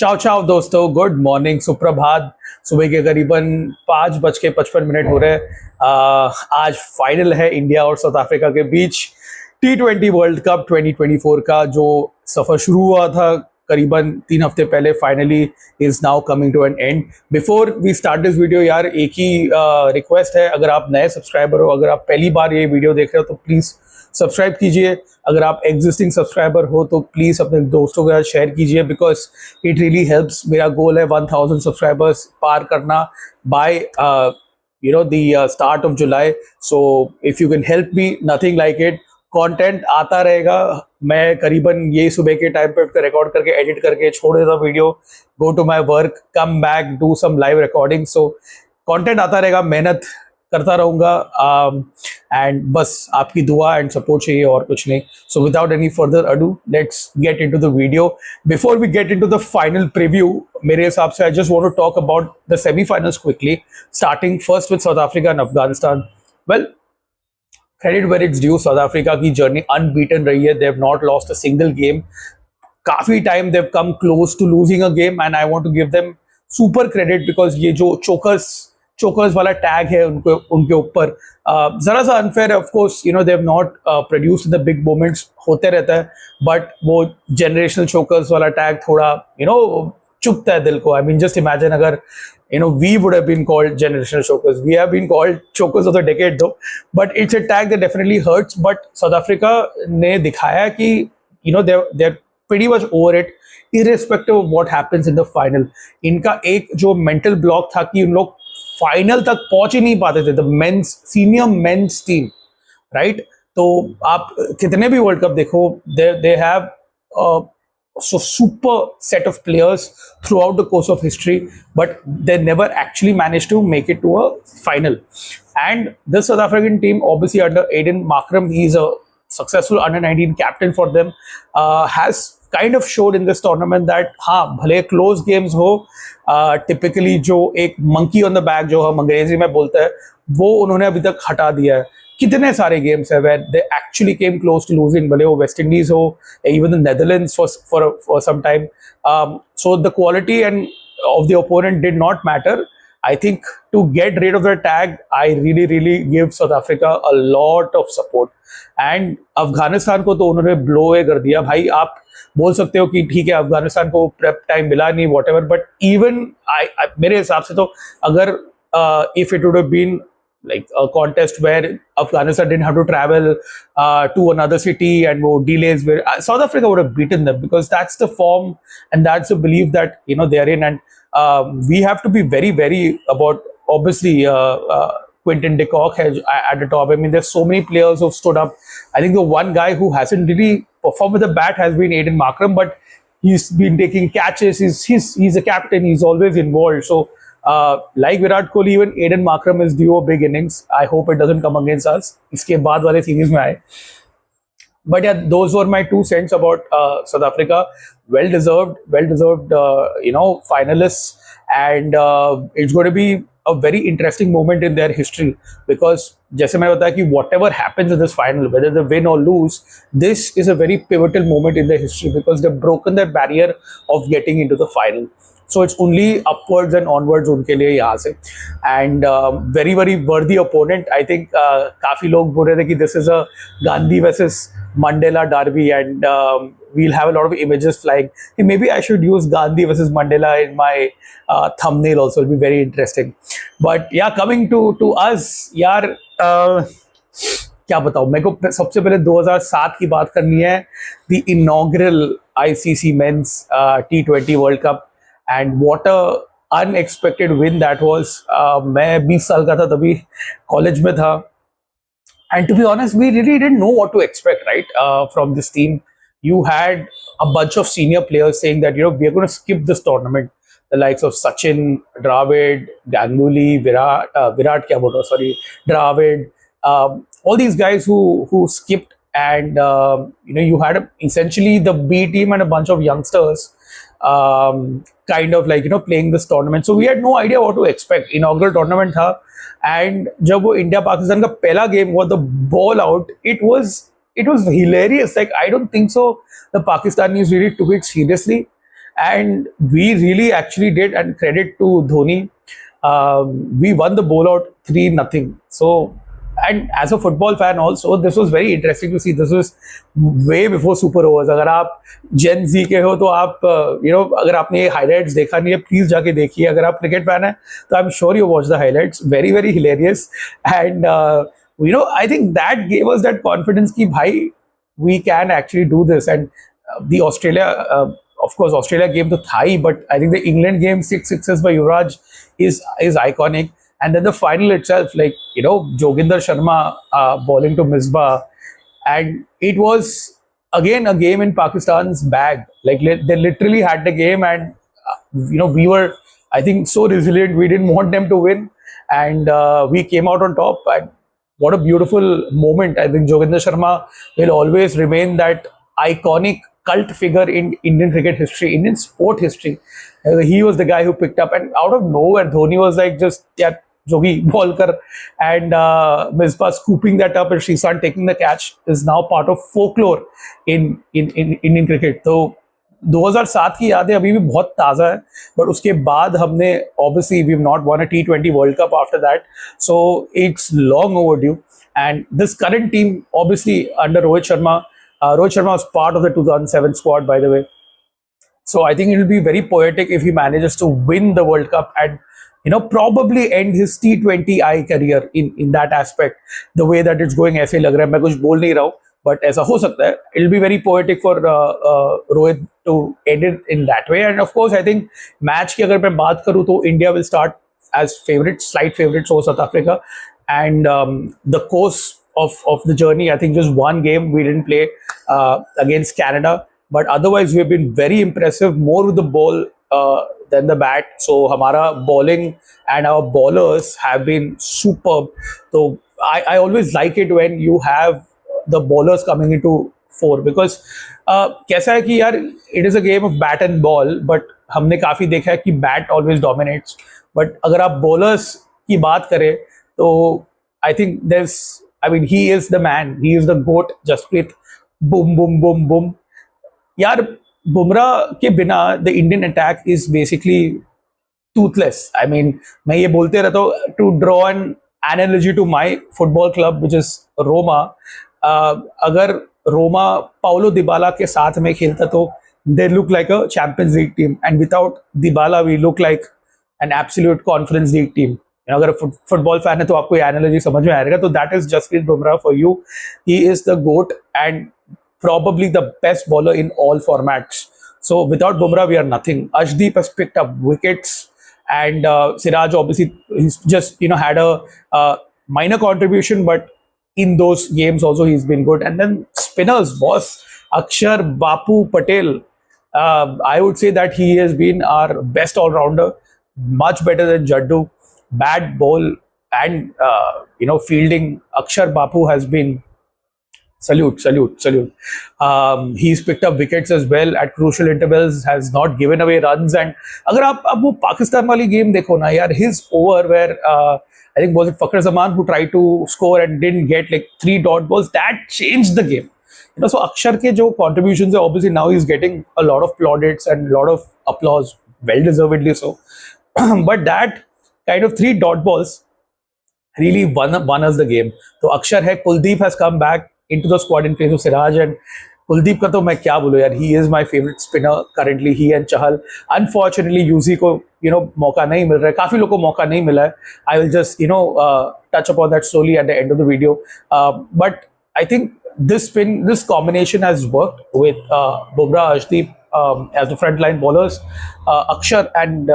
चाओ चाओ दोस्तों, गुड मॉर्निंग, सुप्रभात। सुबह के करीबन 5:55 हो रहे हैं। आज फाइनल है इंडिया और साउथ अफ्रीका के बीच T20 वर्ल्ड कप 2024 का, जो सफर शुरू हुआ था करीबन 3 हफ्ते पहले, finally is now coming to an end. Before we start this video यार, एक ही रिक्वेस्ट है। अगर आप नए सब्सक्राइबर हो, अगर आप पहली बार ये वीडियो देख रहे हो, तो प्लीज़ सब्सक्राइब कीजिए। अगर आप एग्जिस्टिंग सब्सक्राइबर हो तो प्लीज़ अपने दोस्तों के साथ शेयर कीजिए, बिकॉज इट रियली हेल्प्स। मेरा गोल है 1000 सब्सक्राइबर्स पार करना by the start of July. So if you can help me, nothing like it. Content आता रहेगा। मैं करीबन ये सुबह के टाइम पे रिकॉर्ड करके एडिट करके छोड़ देता video, go to my work, come back, do some live recording. So content आता रहेगा, मेहनत करता रहूंगा, एंड बस आपकी दुआ एंड सपोर्ट चाहिए, और कुछ नहीं। So without any further ado, let's get into the video. Before we get into the final preview, मेरे हिसाब से I just want to talk about the semifinals quickly, starting first with South Africa and Afghanistan. Well, credit where it's due, South Africa की journey unbeaten रही है। They have not lost a single game. काफी time they have come close to losing a game, and I want to give them super credit, because ये जो chokers वाला tag है उनके ऊपर, जरा सा अनफेयर है। Of course you know they have not produced the big moments, होते रहता है, बट वो जनरेशनल चोकर्स वाला टैग थोड़ा चुभता है दिल को। आई मीन, जस्ट इमेजिन अगर we would have been called generational chokers. We have been called chokers of the decade though, but it's a tag that definitely hurts. But South Africa ने दिखाया कि they're pretty much over it, irrespective of what happens in the final. इनका एक जो mental block था कि उन लोग फाइनल तक पहुंच ही नहीं पाते थे, the men's senior men's team, right? तो आप कितने भी वर्ल्ड कप देखो, they have so super set of players throughout the course of history, but they never actually managed to make it to a final. And the South African team, obviously under Aiden Markram, he's a successful under-19 captain for them, has kind of showed in this tournament that हाँ, भले close games हो, typically जो एक monkey on the back जो हम अंग्रेजी में बोलते हैं, वो उन्होंने अभी तक हटा दिया है। कितने सारे गेम्स है where they actually came close to losing, भले वो वेस्ट इंडीज हो, even the Netherlands for some time. So the quality and of the opponent did not matter. I think to get rid of the tag, I really give South Africa a lot of support. And Afghanistan को तो उन्होंने blow away कर दिया भाई। आप बोल सकते हो कि ठीक है, अफगानिस्तान को प्रेप टाइम मिला नहीं, whatever, but even मेरे हिसाब से तो अगर if it would have been like a contest where Afghanistan didn't have to travel to another city and wo delays, where South Africa would have beaten them, because that's the form and that's the belief that they are in. And we have to be very about, obviously, Quinton de Kock has at the top. I mean, there's so many players who've stood up. I think the one guy who hasn't really performed with the bat has been Aiden Markram, but he's been taking catches. He's a captain. He's always involved. So like Virat Kohli, even Aiden Markram is due a big innings. I hope it doesn't come against us. इसके बाद वाले series में आए. But yeah, those were my 2 cents about South Africa. Well deserved, finalists, and it's going to be a very interesting moment in their history, because जैसे मैं बताया कि whatever happens in this final, whether they win or lose, this is a very pivotal moment in their history, because they've broken their barrier of getting into the final. So it's only upwards and onwards उनके लिए यहाँ से, and very worthy opponent. I think काफी लोग बोल रहे थे कि this is a Gandhi versus Mandela derby, and we'll have a lot of images flying. Maybe I should use Gandhi versus Mandela in my thumbnail also. It'll be very interesting. But yeah, coming to us यार, क्या बताऊँ, मेरे को सबसे पहले 2007 की बात करनी है, the inaugural ICC Men's T20 World Cup. And what a unexpected win that was. मैं 20 साल का था तभी, कॉलेज में था, and to be honest, we really didn't know what to expect, right? From this team, you had a bunch of senior players saying that we are going to skip this tournament. The likes of Sachin, Dravid, Ganguly, Virat क्या बोल रहा हूँ, sorry, Dravid, all these guys who skipped, and you had essentially the B team and a bunch of youngsters kind of like playing this tournament. So we had no idea what to expect. Inaugural tournament था, and जब वो India Pakistan का पहला game हुआ, the ball out, it was hilarious. Like, I don't think so the Pakistanis really took it seriously, and we really actually did, and credit to Dhoni. We won the bowl out 3-0. So, and as a football fan also, this was very interesting to see. This was way before super overs. अगर आप Gen Z के हो तो आप अगर आपने ये highlights देखा नहीं है, प्लीज जाके देखिए. अगर आप क्रिकेट फैन है तो I'm sure you watch the highlights. Very very hilarious. And I think that gave us that confidence कि भाई we can actually do this. And the Australia, of course, Australia game to Thai, but I think the England game, 6 sixes by Yuvraj is iconic. And then the final itself, like, Joginder Sharma bowling to Misbah. And it was, again, a game in Pakistan's bag. Like, they literally had the game, and, we were, I think, so resilient. We didn't want them to win. And we came out on top. And what a beautiful moment. I think Joginder Sharma will always remain that iconic cult figure in Indian cricket history, Indian sport history. He was the guy who picked up, and out of nowhere, Dhoni was like, just, yeah, Jogi, ball kar. And Misbah scooping that up and Shrikant taking the catch is now part of folklore in Indian cricket. So 2007 की यादें अभी भी बहुत ताज़ा है, but उसके बाद हमने, obviously we've not won a T20 World Cup after that, so it's long overdue. And this current team, obviously under Rohit Sharma was part of the 2007 squad, by the way. So I think it will be very poetic if he manages to win the World Cup and probably end his T20I career in that aspect. The way that it's going, ऐसे लग रहा है, मैं कुछ बोल नहीं रहा हूँ, but ऐसा हो सकता है. It'll be very poetic for Rohit to end it in that way. And of course, I think match की अगर मैं बात करूँ तो India will start as favorites, slight favorites over South Africa. And the course of the journey, I think just one game we didn't play against Canada, but otherwise we've been very impressive, more with the ball than the bat. So hamara bowling and our bowlers have been superb. So I always like it when you have the bowlers coming into fore, because कैसा है कि यार, it is a game of bat and ball, but हमने काफी देखा है कि bat always dominates. But अगर आप bowlers की बात करें तो I think he is the man, he is the GOAT, Jasprit. Boom, boom, boom, boom. यार, बुमराह के बिना the Indian attack is basically toothless. I mean, मैं ये बोलते रहता हूँ, to draw an analogy to my football club, which is Roma. अगर Roma Paulo दिबाला के साथ में खेलता तो they look like a Champions League team, and without Dybala we look like an absolute Conference League team. अगर फुटबॉल फैन है तो आपको ये एनालॉजी समझ में आएगा. तो that is Jasprit Bumrah for you. He is the goat and probably the best bowler in all formats. So without Bumrah, we are nothing. Ashdeep has picked up wickets, and Siraj obviously he's just had a minor contribution, but in those games also he's been good. And then spinners, boss Akshar Bapu Patel. I would say that he has been our best all-rounder, much better than Jaddu. Bat, ball, and fielding. Akshar Bapu has been salute. He's picked up wickets as well at crucial intervals, has not given away runs. And अगर आप अब वो पाकिस्तान वाली game देखो ना यार, his over where I think was it Fakhar Zaman who tried to score and didn't get like 3 dot balls, that changed the game. So Akshar के जो contributions है, obviously now he's getting a lot of plaudits and a lot of applause, well deservedly so. But that kind of 3 dot balls really won us the game. So Akshar है, Kuldeep has come back into the squad in place of Siraj, and Kuldeep का तो मैं क्या बोलूँ यार, he is my favorite spinner currently, he and Chahal. Unfortunately UC को मौका नहीं मिल रहा है, काफी लोगों को मौका नहीं मिला है. I will just touch upon that slowly at the end of the video. But I think this combination has worked with Bumrah, Ashdeep as the frontline bowlers, Akshar and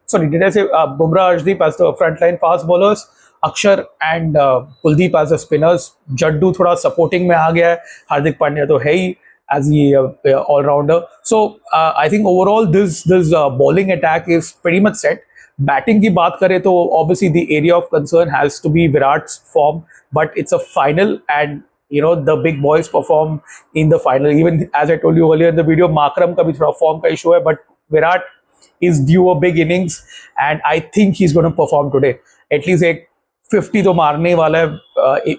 sorry, did I say Bumrah, Ashdeep as the frontline fast bowlers, Akshar and Kuldeep as the spinners. Jaddu थोड़ा supporting में आ गया है, हार्दिक पांड्या तो है ही as the all-rounder. So I think overall this bowling attack is pretty much set. Batting की बात करें तो obviously the area of concern has to be Virat's form, but it's a final, and the big boys perform in the final. Even as I told you earlier in the video, Makram का भी थोड़ा form का issue है, but Virat is due a big innings, and I think he's going to perform today. At least एक 50 तो मारने वाला है,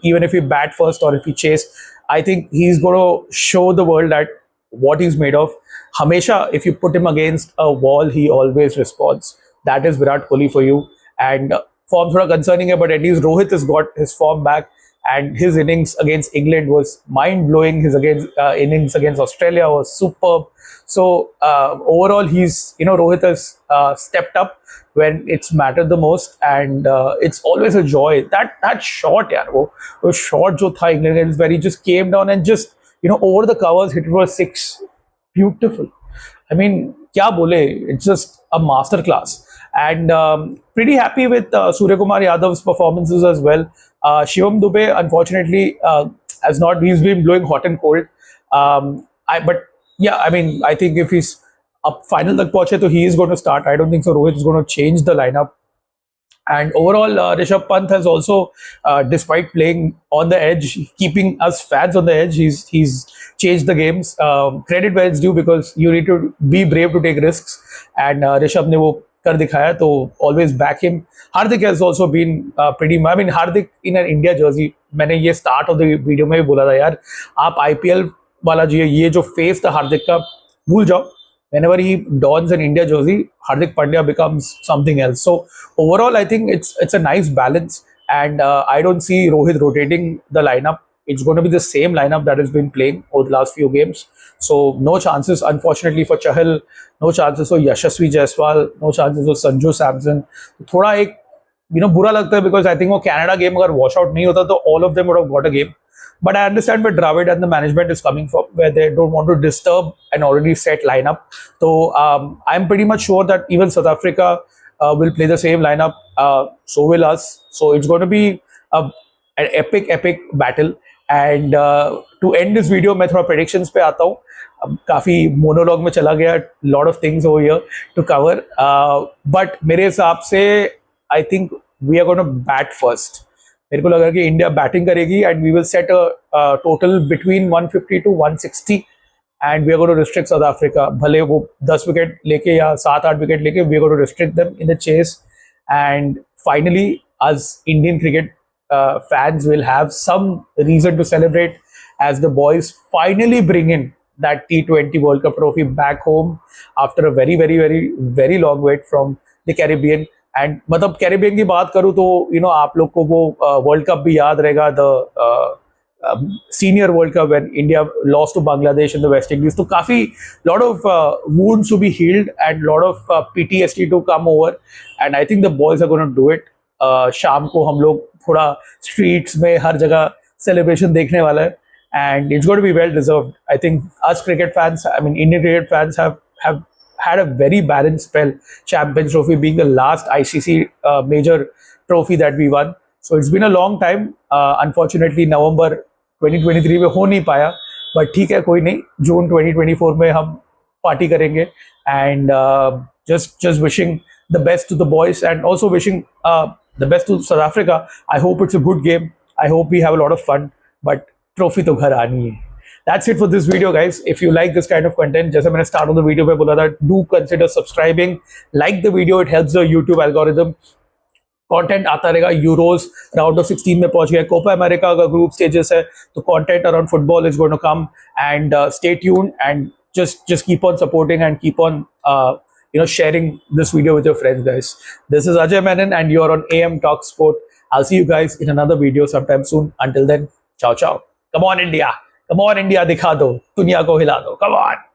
even if he bat first or if he chase. I think he's going to show the world that what he's made of. Hamesha, if you put him against a wall, he always responds. That is Virat Kohli for you. And form thoda concerning hai, but at least Rohit has got his form back. And his innings against England was mind-blowing. His innings against Australia was superb. So overall, Rohit has stepped up when it's mattered the most, and it's always a joy. That shot, yaar, wo shot jo tha England against, where he just came down and just over the covers hit it for a six. Beautiful. I mean, kya bole? It's just a masterclass. And pretty happy with Surya Kumar Yadav's performances as well. Shivam Dubey, unfortunately, has not. He's been blowing hot and cold. But yeah, I mean, I think if he's up final tak pahunche, so he is going to start. I don't think so. Rohit is going to change the lineup. And overall, Rishabh Pant has also, despite playing on the edge, keeping us fans on the edge, he's changed the games. Credit where it's due, because you need to be brave to take risks. And Rishabh ne wo kar dikhaya, so always back him. Hardik has also been pretty. I mean, Hardik in an India jersey. मैंने ये start of the video में भी बोला था यार, आप IPL वाला ये जो face था हार्दिक का भूल जाओ. Whenever he dons an India jersey, Hardik Pandya becomes something else. So overall, I think it's a nice balance, and I don't see Rohit rotating the lineup. It's going to be the same lineup that has been playing over the last few games. So no chances, unfortunately, for Chahal. No chances for Yashasvi Jaiswal. No chances for Sanju Samson. थोड़ा एक बुरा लगता है, because I think वो Canada game अगर wash out नहीं होता तो all of them would have got a game. But I understand where Dravid and the management is coming from, where they don't want to disturb an already set lineup. So I'm pretty much sure that even South Africa will play the same lineup. So will us. So it's going to be an epic battle. And to end this video, मैं थोड़ा predictions पे आता हूँ. काफी monologue में चला गया. Lot of things over here to cover. But मेरे हिसाब से I think we are going to bat first. मेरे को लगा कि इंडिया बैटिंग करेगी, and we will set a total between 150 to 160, and we are going to restrict South Africa. भले वो 10 विकेट लेके या 7-8 विकेट लेके, we are going to restrict them in the chase. And finally us Indian cricket fans will have some reason to celebrate as the boys finally bring in that T20 World Cup trophy back home after a very long wait from the Caribbean. And मतलब Caribbean की बात करूँ तो आप लोग को वो world cup भी याद रहेगा, the senior world cup when India lost to Bangladesh in the West Indies. तो काफी lot of wounds to be healed and lot of PTSD to come over, and I think the boys are gonna do it. शाम को हम लोग थोड़ा streets में हर जगह celebration देखने वाला है, and it's gonna be well deserved. I think us cricket fans, I mean Indian cricket fans have had a very barren spell, Champions Trophy being the last ICC major trophy that we won. So it's been a long time. Unfortunately, November 2023 में हो नहीं पाया, but ठीक है, कोई नहीं. June 2024 में हम पार्टी करेंगे, and just wishing the best to the boys, and also wishing the best to South Africa. I hope it's a good game. I hope we have a lot of fun, but trophy तो घर आनी है. That's it for this video, guys. If you like this kind of content, जैसे मैंने start of the video पे बोला था, do consider subscribing, like the video. It helps the YouTube algorithm. Content आता रहेगा. Euros round of 16 में पहुंच गया. Copa America का group stages है, तो content around football is going to come. And stay tuned, and just keep on supporting and keep on sharing this video with your friends, guys. This is Ajay Menon, and you're on AM Talk Sport. I'll see you guys in another video sometime soon. Until then, ciao. Come on, India. Come on, India, दिखा दो, दुनिया को हिला दो. Come on.